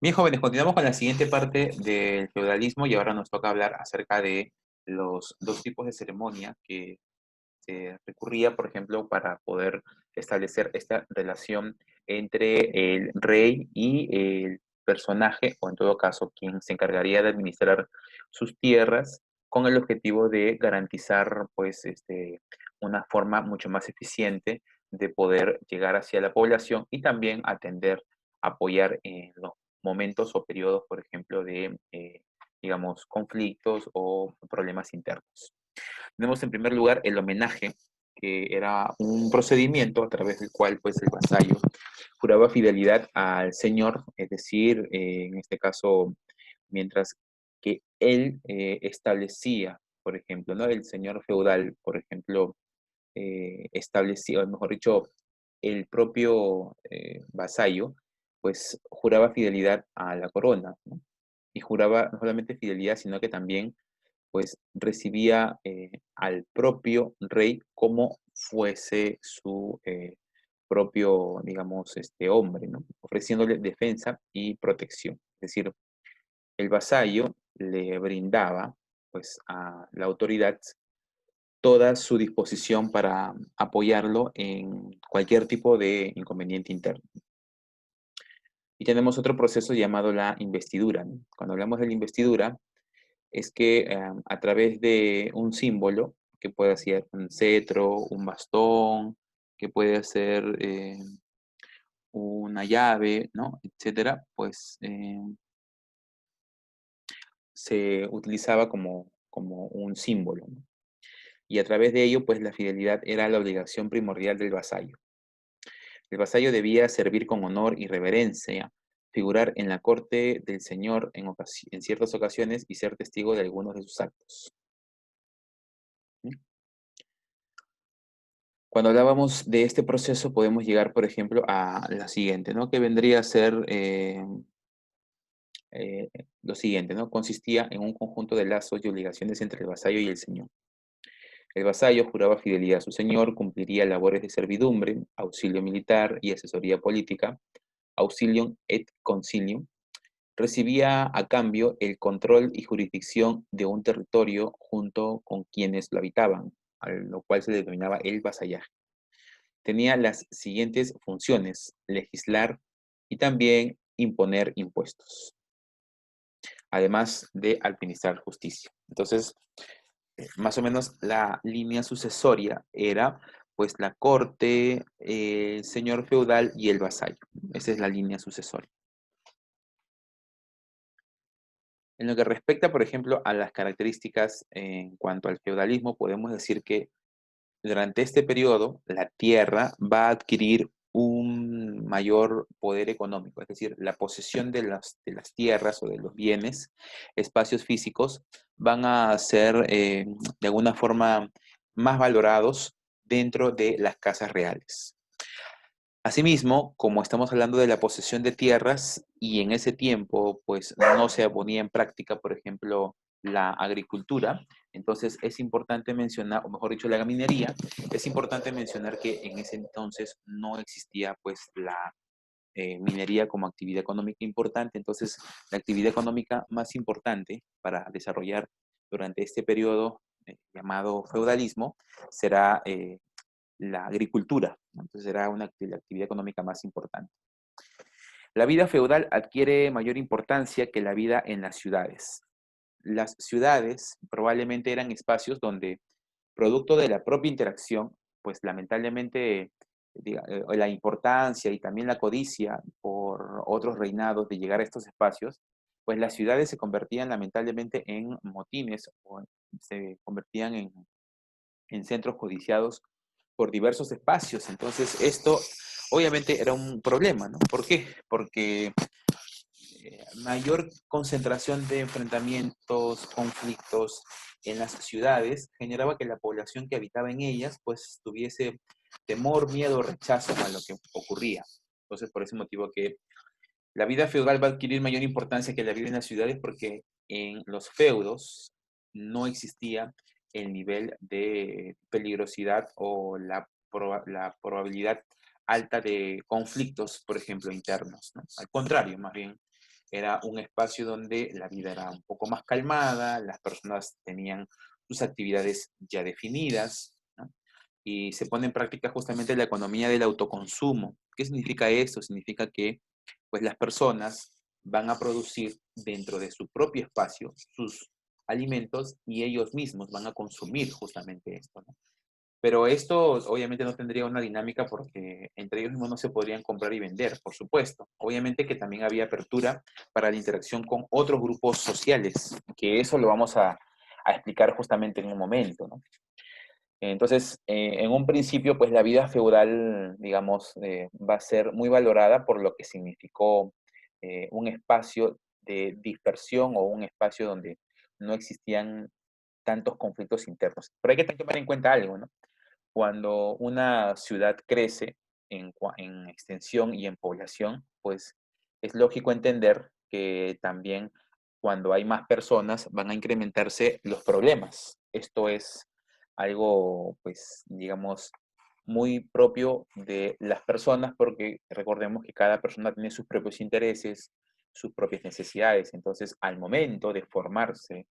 Bien, jóvenes, continuamos con la siguiente parte del feudalismo y ahora nos toca hablar acerca de los dos tipos de ceremonia que se recurría, por ejemplo, para poder establecer esta relación entre el rey y el personaje, o en todo caso, quien se encargaría de administrar sus tierras, con el objetivo de garantizar, pues, una forma mucho más eficiente de poder llegar hacia la población y también atender, apoyar en los momentos o periodos, por ejemplo, de, digamos, conflictos o problemas internos. Tenemos en primer lugar el homenaje, que era un procedimiento a través del cual pues el vasallo juraba fidelidad al señor, es decir, en este caso, mientras que él establecía, por ejemplo, ¿no? El señor feudal, por ejemplo, establecía, o mejor dicho, el propio vasallo, pues juraba fidelidad a la corona, ¿no? Y juraba no solamente fidelidad, sino que también pues recibía al propio rey como fuese su propio, digamos, hombre, ¿no? Ofreciéndole defensa y protección. Es decir, el vasallo le brindaba, pues, a la autoridad toda su disposición para apoyarlo en cualquier tipo de inconveniente interno. Y tenemos otro proceso llamado la investidura, ¿no? Cuando hablamos de la investidura, es que a través de un símbolo, que puede ser un cetro, un bastón, que puede ser una llave, ¿no? Etcétera, pues se utilizaba como un símbolo, ¿no? Y a través de ello, pues la fidelidad era la obligación primordial del vasallo. El vasallo debía servir con honor y reverencia, figurar en la corte del señor en ciertas ocasiones y ser testigo de algunos de sus actos. ¿Sí? Cuando hablábamos de este proceso, podemos llegar, por ejemplo, a la siguiente, ¿no? Que vendría a ser eh, lo siguiente, ¿no? Consistía en un conjunto de lazos y obligaciones entre el vasallo y el señor. El vasallo juraba fidelidad a su señor, cumpliría labores de servidumbre, auxilio militar y asesoría política, auxilium et concilium. Recibía a cambio el control y jurisdicción de un territorio junto con quienes lo habitaban, a lo cual se denominaba el vasallaje. Tenía las siguientes funciones: legislar y también imponer impuestos, además de administrar justicia. Entonces, más o menos la línea sucesoria era pues la corte, el señor feudal y el vasallo. Esa es la línea sucesoria. En lo que respecta, por ejemplo, a las características en cuanto al feudalismo, podemos decir que durante este periodo, la tierra va a adquirir un mayor poder económico, es decir, la posesión de las tierras o de los bienes, espacios físicos, van a ser de alguna forma más valorados dentro de las casas reales. Asimismo, como estamos hablando de la posesión de tierras y en ese tiempo pues no se ponía en práctica, por ejemplo, la agricultura, entonces es importante mencionar, o mejor dicho, la minería, es importante mencionar que en ese entonces no existía pues la minería como actividad económica importante, entonces la actividad económica más importante para desarrollar durante este periodo llamado feudalismo será la agricultura, ¿no? Entonces era la actividad económica más importante. La vida feudal adquiere mayor importancia que la vida en las ciudades. Las ciudades probablemente eran espacios donde, producto de la propia interacción, pues lamentablemente la importancia y también la codicia por otros reinados de llegar a estos espacios, pues las ciudades se convertían lamentablemente en motines o se convertían en centros codiciados por diversos espacios. Entonces, esto obviamente era un problema, ¿no? ¿Por qué? Porque mayor concentración de enfrentamientos, conflictos en las ciudades generaba que la población que habitaba en ellas pues tuviese temor, miedo, rechazo a lo que ocurría. Entonces, por ese motivo que la vida feudal va a adquirir mayor importancia que la vida en las ciudades porque en los feudos no existía el nivel de peligrosidad o la probabilidad alta de conflictos, por ejemplo, internos, ¿no? Al contrario, más bien, Era un espacio donde la vida era un poco más calmada, las personas tenían sus actividades ya definidas, ¿no? Y se pone en práctica justamente la economía del autoconsumo. ¿Qué significa esto? Significa que pues las personas van a producir dentro de su propio espacio sus alimentos y ellos mismos van a consumir justamente esto, ¿no? Pero esto obviamente no tendría una dinámica porque entre ellos mismos no se podrían comprar y vender, por supuesto. Obviamente que también había apertura para la interacción con otros grupos sociales, que eso lo vamos a explicar justamente en un momento, ¿no? Entonces, en un principio, pues la vida feudal, digamos, va a ser muy valorada por lo que significó un espacio de dispersión o un espacio donde no existían tantos conflictos internos. Pero hay que tomar en cuenta algo, ¿no? Cuando una ciudad crece en extensión y en población, pues es lógico entender que también cuando hay más personas van a incrementarse los problemas. Esto es algo, pues, digamos, muy propio de las personas porque recordemos que cada persona tiene sus propios intereses, sus propias necesidades. Entonces, al momento de formarse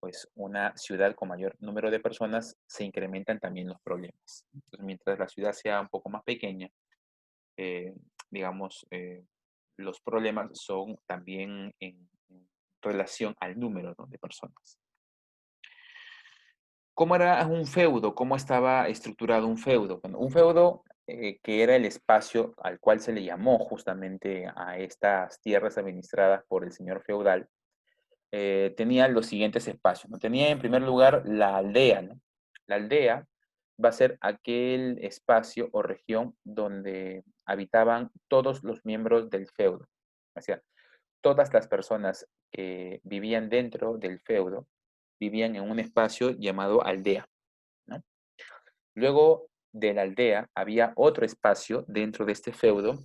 pues una ciudad con mayor número de personas, se incrementan también los problemas. Entonces, mientras la ciudad sea un poco más pequeña, eh, digamos, los problemas son también en relación al número, ¿no?, de personas. ¿Cómo era un feudo? ¿Cómo estaba estructurado un feudo? Bueno, un feudo que era el espacio al cual se le llamó justamente a estas tierras administradas por el señor feudal, tenía los siguientes espacios, ¿no? Tenía en primer lugar la aldea, ¿no? La aldea va a ser aquel espacio o región donde habitaban todos los miembros del feudo. O sea, todas las personas que vivían dentro del feudo vivían en un espacio llamado aldea, ¿no? Luego de la aldea había otro espacio dentro de este feudo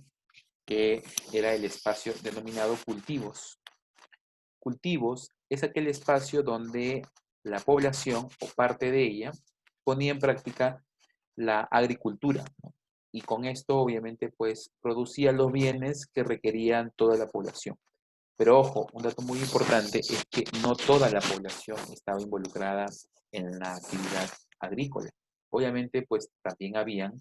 que era el espacio denominado cultivos. Cultivos es aquel espacio donde la población o parte de ella ponía en práctica la agricultura, ¿no? Y con esto obviamente pues producía los bienes que requerían toda la población. Pero ojo, un dato muy importante es que no toda la población estaba involucrada en la actividad agrícola. Obviamente pues también habían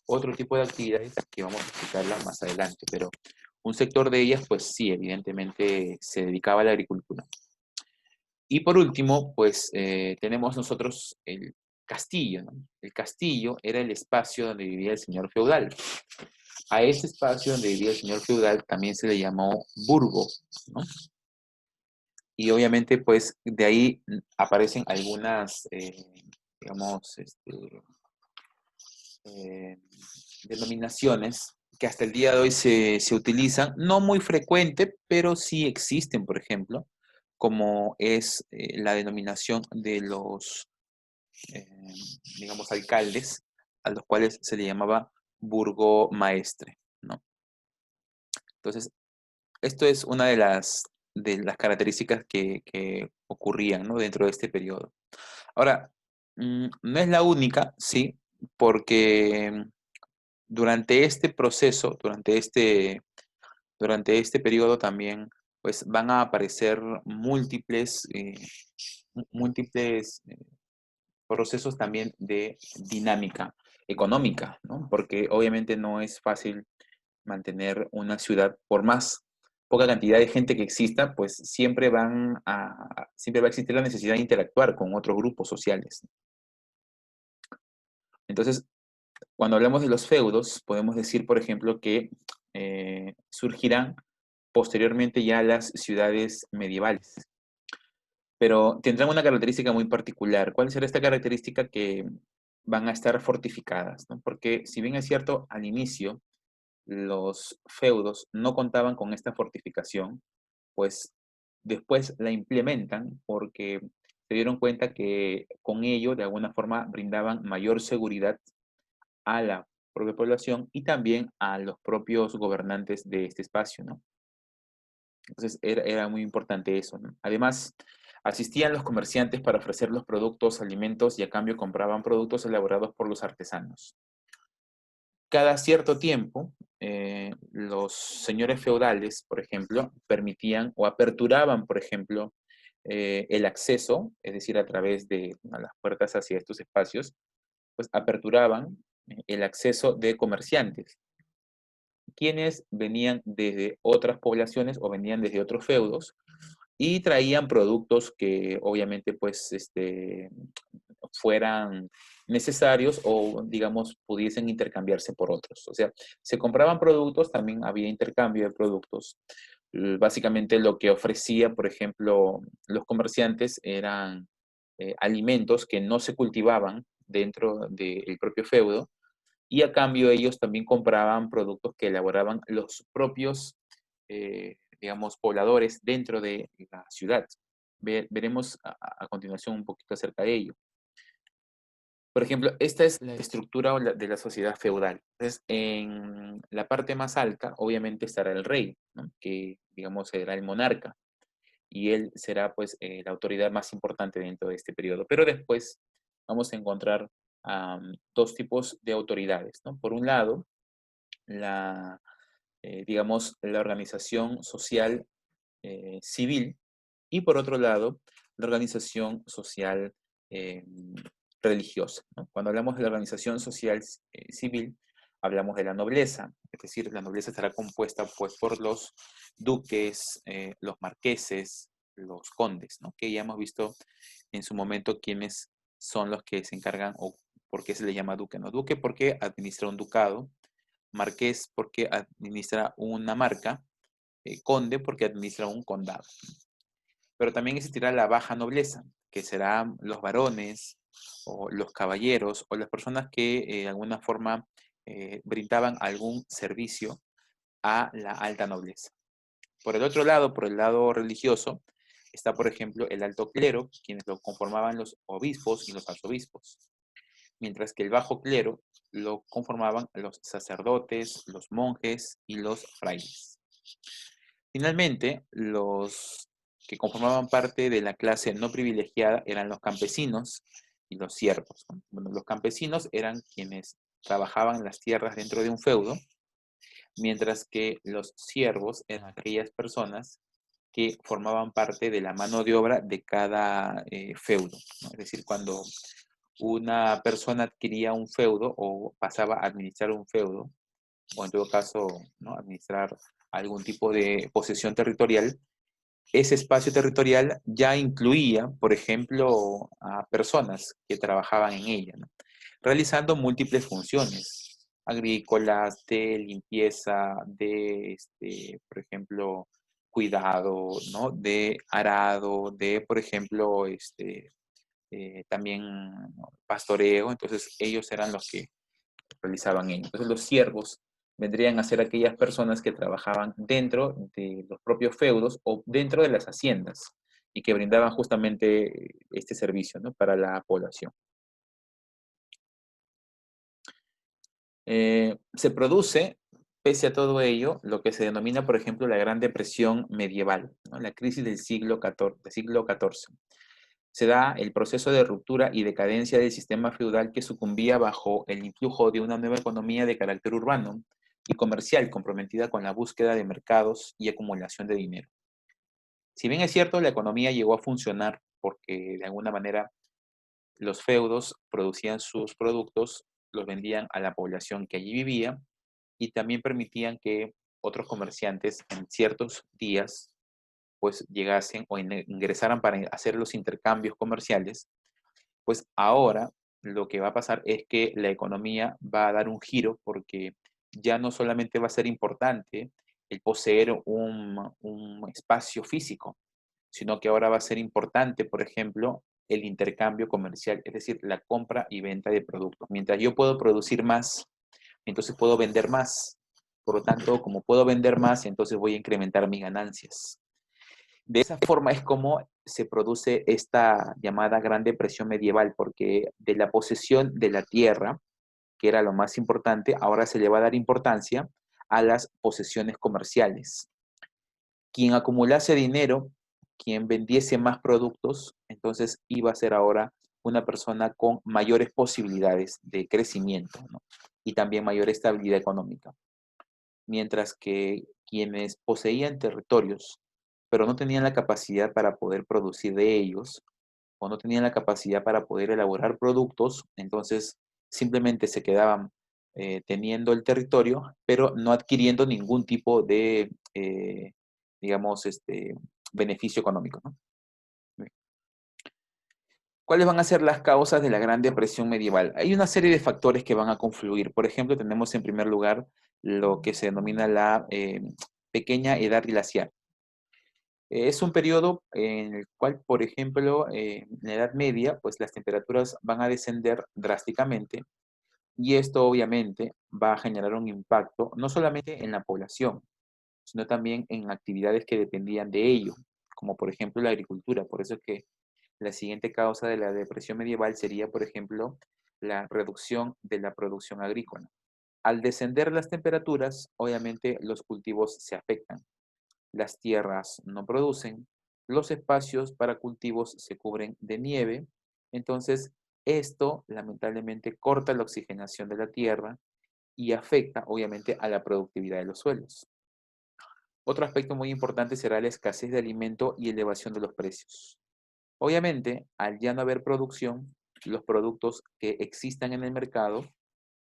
otro tipo de actividades que vamos a explicarlas más adelante, pero un sector de ellas pues sí, evidentemente se dedicaba a la agricultura. Y por último, pues tenemos nosotros el castillo, ¿no? El castillo era el espacio donde vivía el señor feudal. A ese espacio donde vivía el señor feudal también se le llamó burgo, ¿no? Y obviamente, pues de ahí aparecen algunas, digamos, eh, denominaciones que hasta el día de hoy se utilizan, no muy frecuente, pero sí existen, por ejemplo, como es la denominación de los, eh, digamos, alcaldes, a los cuales se le llamaba burgomaestre, ¿no? Entonces, esto es una de las características que ocurrían, ¿no?, dentro de este periodo. Ahora, no es la única, sí, porque durante este proceso, durante este periodo también, pues van a aparecer múltiples procesos también de dinámica económica, ¿no? Porque obviamente no es fácil mantener una ciudad, por más poca cantidad de gente que exista, pues siempre va a existir la necesidad de interactuar con otros grupos sociales. Entonces, cuando hablamos de los feudos, podemos decir, por ejemplo, que surgirán posteriormente ya las ciudades medievales, pero tendrán una característica muy particular. ¿Cuál será esta característica? Que van a estar fortificadas, ¿no? Porque si bien es cierto, al inicio los feudos no contaban con esta fortificación, pues después la implementan porque se dieron cuenta que con ello de alguna forma brindaban mayor seguridad a la propia población y también a los propios gobernantes de este espacio, ¿no? Entonces era muy importante eso, ¿no? Además, asistían los comerciantes para ofrecer los productos, alimentos y a cambio compraban productos elaborados por los artesanos. Cada cierto tiempo, los señores feudales, por ejemplo, permitían o aperturaban, por ejemplo, el acceso, es decir, a través de las puertas hacia estos espacios, pues aperturaban el acceso de comerciantes, quienes venían desde otras poblaciones o venían desde otros feudos y traían productos que obviamente pues fueran necesarios o digamos pudiesen intercambiarse por otros. O sea, se compraban productos, también había intercambio de productos. Básicamente lo que ofrecía, por ejemplo, los comerciantes eran alimentos que no se cultivaban dentro del propio feudo y a cambio ellos también compraban productos que elaboraban los propios, digamos, pobladores dentro de la ciudad. Veremos a continuación un poquito acerca de ello. Por ejemplo, esta es la estructura de la sociedad feudal. Entonces, en la parte más alta, obviamente, estará el rey, ¿no? Que, digamos, será el monarca, y él será, pues, la autoridad más importante dentro de este periodo. Pero después vamos a encontrar dos tipos de autoridades, ¿no? Por un lado, la, digamos, la organización social civil, y por otro lado, la organización social eh, religiosa, ¿no? Cuando hablamos de la organización social civil, hablamos de la nobleza, es decir, la nobleza estará compuesta pues, por los duques, los marqueses, los condes, ¿no? Que ya hemos visto en su momento quiénes son los que se encargan o por qué se le llama duque, ¿no? Duque porque administra un ducado, marqués porque administra una marca, conde porque administra un condado. Pero también existirá la baja nobleza, que serán los varones o los caballeros o las personas que de alguna forma brindaban algún servicio a la alta nobleza. Por el otro lado, por el lado religioso, está, por ejemplo, el alto clero, quienes lo conformaban los obispos y los arzobispos, mientras que el bajo clero lo conformaban los sacerdotes, los monjes y los frailes. Finalmente, los que conformaban parte de la clase no privilegiada eran los campesinos y los siervos, ¿no? Bueno, los campesinos eran quienes trabajaban las tierras dentro de un feudo, mientras que los siervos eran aquellas personas que formaban parte de la mano de obra de cada feudo, ¿no? Es decir, cuando una persona adquiría un feudo o pasaba a administrar un feudo, o en todo caso, ¿no? administrar algún tipo de posesión territorial, ese espacio territorial ya incluía, por ejemplo, a personas que trabajaban en ella, ¿no? Realizando múltiples funciones agrícolas, de limpieza, de, por ejemplo, cuidado, ¿no? De arado, de, por ejemplo, también, ¿no? pastoreo. Entonces, ellos eran los que realizaban ello. Entonces los siervos vendrían a ser aquellas personas que trabajaban dentro de los propios feudos o dentro de las haciendas y que brindaban justamente este servicio, ¿no? para la población. Se produce, pese a todo ello, lo que se denomina, por ejemplo, la Gran Depresión medieval, ¿no? La crisis del siglo XIV. Se da el proceso de ruptura y decadencia del sistema feudal que sucumbía bajo el influjo de una nueva economía de carácter urbano y comercial comprometida con la búsqueda de mercados y acumulación de dinero. Si bien es cierto, la economía llegó a funcionar porque de alguna manera los feudos producían sus productos, los vendían a la población que allí vivía y también permitían que otros comerciantes en ciertos días pues llegasen o ingresaran para hacer los intercambios comerciales, pues ahora lo que va a pasar es que la economía va a dar un giro porque ya no solamente va a ser importante el poseer un espacio físico, sino que ahora va a ser importante, por ejemplo, el intercambio comercial, es decir, la compra y venta de productos. Mientras yo puedo producir más, entonces puedo vender más. Por lo tanto, como puedo vender más, entonces voy a incrementar mis ganancias. De esa forma es como se produce esta llamada Gran Depresión medieval, porque de la posesión de la tierra, que era lo más importante, ahora se le va a dar importancia a las posesiones comerciales. Quien acumulase dinero, quien vendiese más productos, entonces iba a ser ahora una persona con mayores posibilidades de crecimiento, ¿no? Y también mayor estabilidad económica. Mientras que quienes poseían territorios, pero no tenían la capacidad para poder producir de ellos, o no tenían la capacidad para poder elaborar productos, entonces simplemente se quedaban teniendo el territorio, pero no adquiriendo ningún tipo de, digamos, beneficio económico, ¿no? ¿Cuáles van a ser las causas de la Gran Depresión medieval? Hay una serie de factores que van a confluir. Por ejemplo, tenemos en primer lugar lo que se denomina la pequeña edad glacial. Es un periodo en el cual, por ejemplo, en la Edad Media, pues las temperaturas van a descender drásticamente y esto obviamente va a generar un impacto no solamente en la población, sino también en actividades que dependían de ello, como por ejemplo la agricultura. Por eso es que la siguiente causa de la depresión medieval sería, por ejemplo, la reducción de la producción agrícola. Al descender las temperaturas, obviamente los cultivos se afectan. Las tierras no producen, los espacios para cultivos se cubren de nieve, entonces esto lamentablemente corta la oxigenación de la tierra y afecta obviamente a la productividad de los suelos. Otro aspecto muy importante será la escasez de alimento y elevación de los precios. Obviamente, al ya no haber producción, los productos que existan en el mercado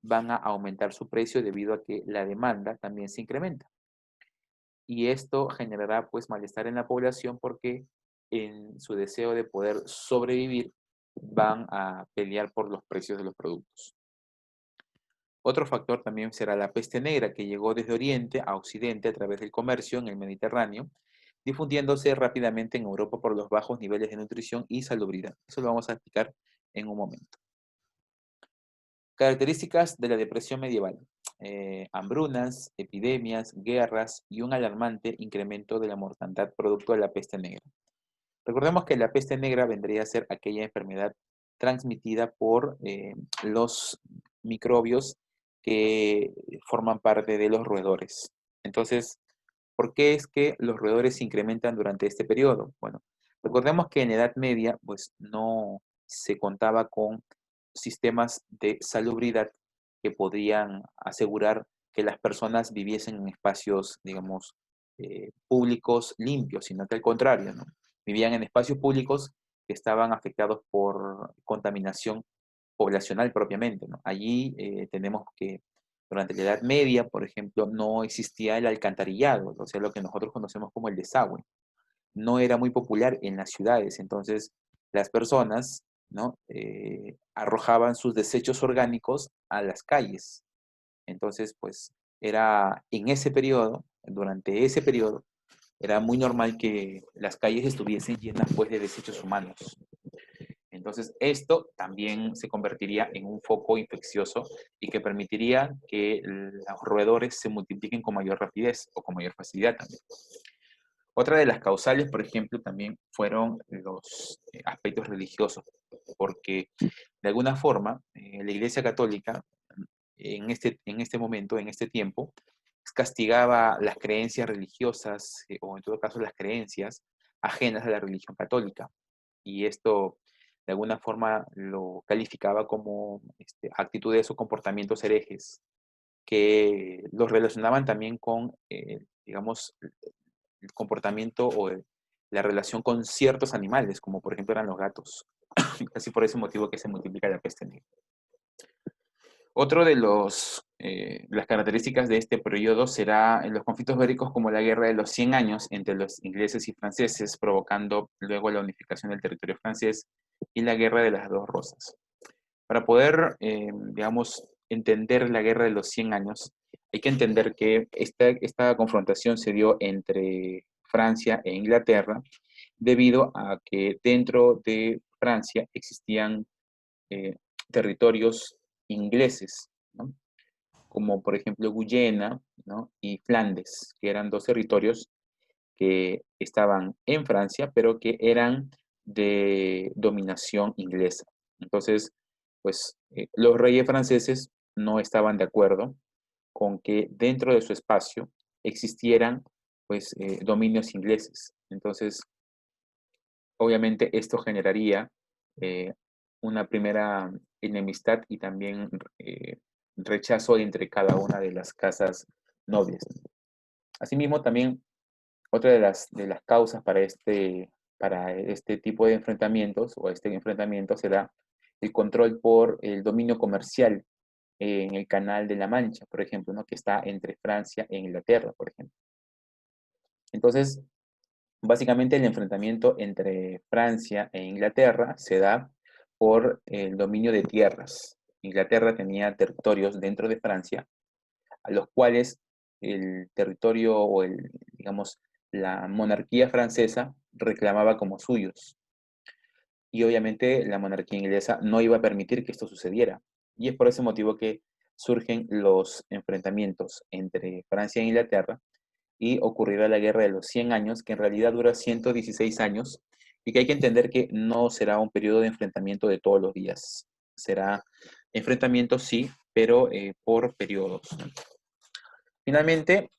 van a aumentar su precio debido a que la demanda también se incrementa. Y esto generará pues malestar en la población porque en su deseo de poder sobrevivir van a pelear por los precios de los productos. Otro factor también será la peste negra que llegó desde Oriente a Occidente a través del comercio en el Mediterráneo, difundiéndose rápidamente en Europa por los bajos niveles de nutrición y salubridad. Eso lo vamos a explicar en un momento. Características de la depresión medieval. Hambrunas, epidemias, guerras y un alarmante incremento de la mortandad producto de la peste negra. Recordemos que la peste negra vendría a ser aquella enfermedad transmitida por los microbios que forman parte de los roedores. Entonces, ¿por qué es que los roedores se incrementan durante este periodo? Bueno, recordemos que en la Edad Media, pues no se contaba con sistemas de salubridad que podían asegurar que las personas viviesen en espacios, digamos, públicos limpios, sino que al contrario, ¿no? Vivían en espacios públicos que estaban afectados por contaminación poblacional propiamente, ¿no? Allí tenemos que durante la Edad Media, por ejemplo, no existía el alcantarillado, o sea, lo que nosotros conocemos como el desagüe. No era muy popular en las ciudades, entonces las personas, ¿no? Arrojaban sus desechos orgánicos a las calles. Entonces, pues era en ese periodo, durante ese periodo, era muy normal que las calles estuviesen llenas pues de desechos humanos. Entonces, esto también se convertiría en un foco infeccioso y que permitiría que los roedores se multipliquen con mayor rapidez o con mayor facilidad también. Otra de las causales, por ejemplo, también fueron los aspectos religiosos, porque de alguna forma la Iglesia Católica en este momento, en este tiempo, castigaba las creencias religiosas o en todo caso las creencias ajenas a la religión católica. Y esto de alguna forma lo calificaba como actitudes o comportamientos herejes que los relacionaban también con, digamos, el comportamiento o la relación con ciertos animales, como por ejemplo eran los gatos. Así por ese motivo que se multiplica la peste negra. Otro de las características de este periodo será en los conflictos bélicos como la Guerra de los 100 años entre los ingleses y franceses, provocando luego la unificación del territorio francés y la Guerra de las Dos Rosas. Para poder, digamos, entender la Guerra de los 100 años, hay que entender que esta confrontación se dio entre Francia e Inglaterra debido a que dentro de Francia existían eh, territorios ingleses, ¿no? Como por ejemplo Guyena, ¿no? Y Flandes, que eran dos territorios que estaban en Francia, pero que eran de dominación inglesa. Entonces, pues los reyes franceses no estaban de acuerdo con que dentro de su espacio existieran pues dominios ingleses. Entonces, obviamente esto generaría una primera enemistad y también rechazo entre cada una de las casas nobles. Asimismo, también otra de las causas para este tipo de enfrentamientos o este enfrentamiento será el control por el dominio comercial en el Canal de la Mancha, por ejemplo, ¿no? Que está entre Francia e Inglaterra, por ejemplo. Entonces, básicamente el enfrentamiento entre Francia e Inglaterra se da por el dominio de tierras. Inglaterra tenía territorios dentro de Francia, a los cuales el territorio o digamos, la monarquía francesa reclamaba como suyos. Y obviamente la monarquía inglesa no iba a permitir que esto sucediera. Y es por ese motivo que surgen los enfrentamientos entre Francia e Inglaterra y ocurrirá la Guerra de los 100 años, que en realidad dura 116 años y que hay que entender que no será un periodo de enfrentamiento de todos los días. Será enfrentamiento, sí, pero por periodos. Finalmente,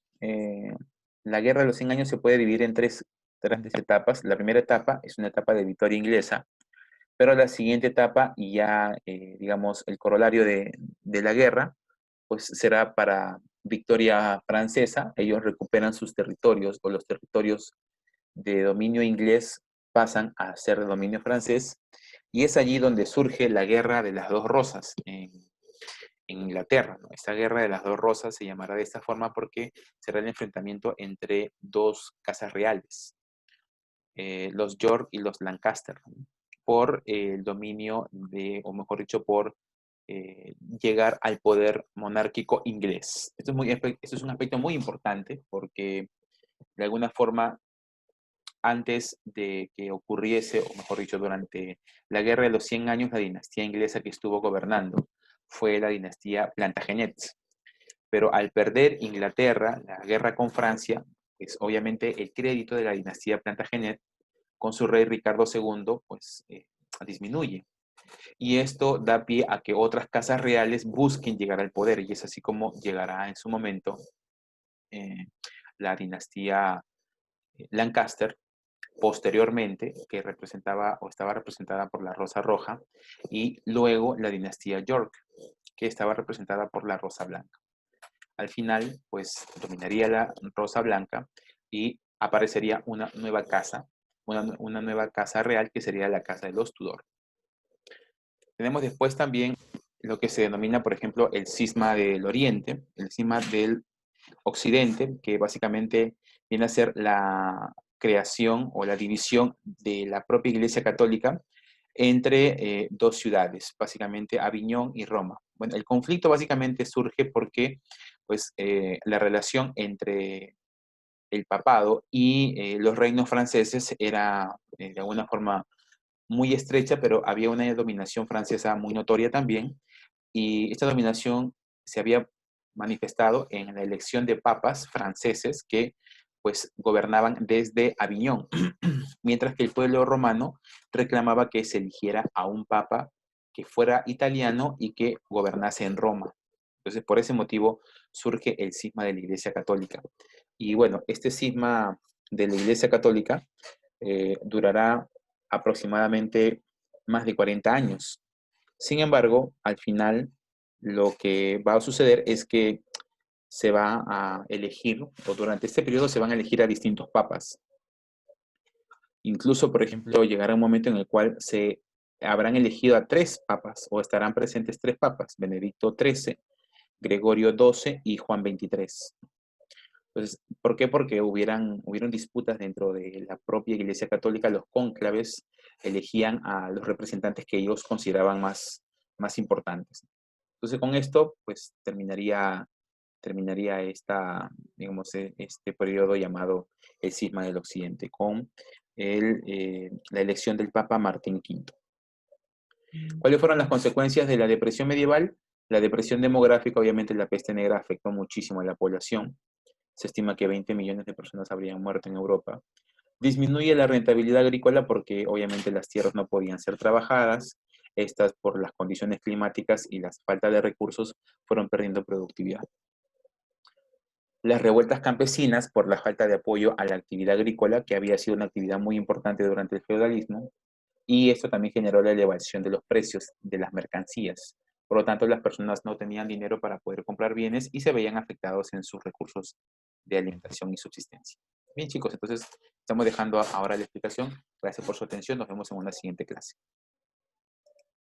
la Guerra de los 100 años se puede dividir en tres grandes etapas. La primera etapa es una etapa de victoria inglesa, pero la siguiente etapa y ya, digamos, el corolario de la guerra, pues será para victoria francesa. Ellos recuperan sus territorios o los territorios de dominio inglés pasan a ser de dominio francés. Y es allí donde surge la Guerra de las Dos Rosas en Inglaterra, ¿no? Esta Guerra de las Dos Rosas se llamará de esta forma porque será el enfrentamiento entre dos casas reales, los York y los Lancaster, ¿no? Por el dominio de, o mejor dicho, por llegar al poder monárquico inglés. Esto es un aspecto muy importante porque de alguna forma antes de que ocurriese, o mejor dicho, durante la Guerra de los 100 años, la dinastía inglesa que estuvo gobernando fue la dinastía Plantagenet. Pero al perder Inglaterra la guerra con Francia, pues obviamente el crédito de la dinastía Plantagenet con su rey Ricardo II, pues disminuye. Y esto da pie a que otras casas reales busquen llegar al poder, y es así como llegará en su momento eh, la dinastía Lancaster, posteriormente, que representaba o estaba representada por la Rosa Roja, y luego la dinastía York, que estaba representada por la Rosa Blanca. Al final, pues dominaría la Rosa Blanca y aparecería una nueva casa real que sería la casa de los Tudor. Tenemos después también lo que se denomina, por ejemplo, el cisma del Oriente, el cisma del Occidente, que básicamente viene a ser la creación o la división de la propia Iglesia Católica entre dos ciudades, básicamente Aviñón y Roma. Bueno, el conflicto básicamente surge porque pues, la relación entre el papado y los reinos franceses era de alguna forma muy estrecha, pero había una dominación francesa muy notoria también, y esta dominación se había manifestado en la elección de papas franceses que pues gobernaban desde Aviñón, mientras que el pueblo romano reclamaba que se eligiera a un papa que fuera italiano y que gobernase en Roma. Entonces, por ese motivo surge el cisma de la Iglesia Católica. Y bueno, este cisma de la Iglesia Católica durará aproximadamente más de 40 años. Sin embargo, al final lo que va a suceder es que se va a elegir, o durante este periodo se van a elegir a distintos papas. Incluso, por ejemplo, llegará un momento en el cual se habrán elegido a tres papas o estarán presentes tres papas, Benedicto XIII, Gregorio XII y Juan XXIII. Entonces, ¿por qué? Porque hubieron disputas dentro de la propia Iglesia Católica, los cónclaves elegían a los representantes que ellos consideraban más importantes. Entonces, con esto, pues terminaría digamos, este periodo llamado el Cisma del Occidente, con la elección del Papa Martín V. ¿Cuáles fueron las consecuencias de la depresión medieval? La depresión demográfica, obviamente la peste negra afectó muchísimo a la población. Se estima que 20 millones de personas habrían muerto en Europa. Disminuye la rentabilidad agrícola porque obviamente las tierras no podían ser trabajadas. Estas, por las condiciones climáticas y la falta de recursos, fueron perdiendo productividad. Las revueltas campesinas, por la falta de apoyo a la actividad agrícola, que había sido una actividad muy importante durante el feudalismo, y esto también generó la elevación de los precios de las mercancías. Por lo tanto, las personas no tenían dinero para poder comprar bienes y se veían afectados en sus recursos de alimentación y subsistencia. Bien, chicos, entonces estamos dejando ahora la explicación. Gracias por su atención. Nos vemos en una siguiente clase.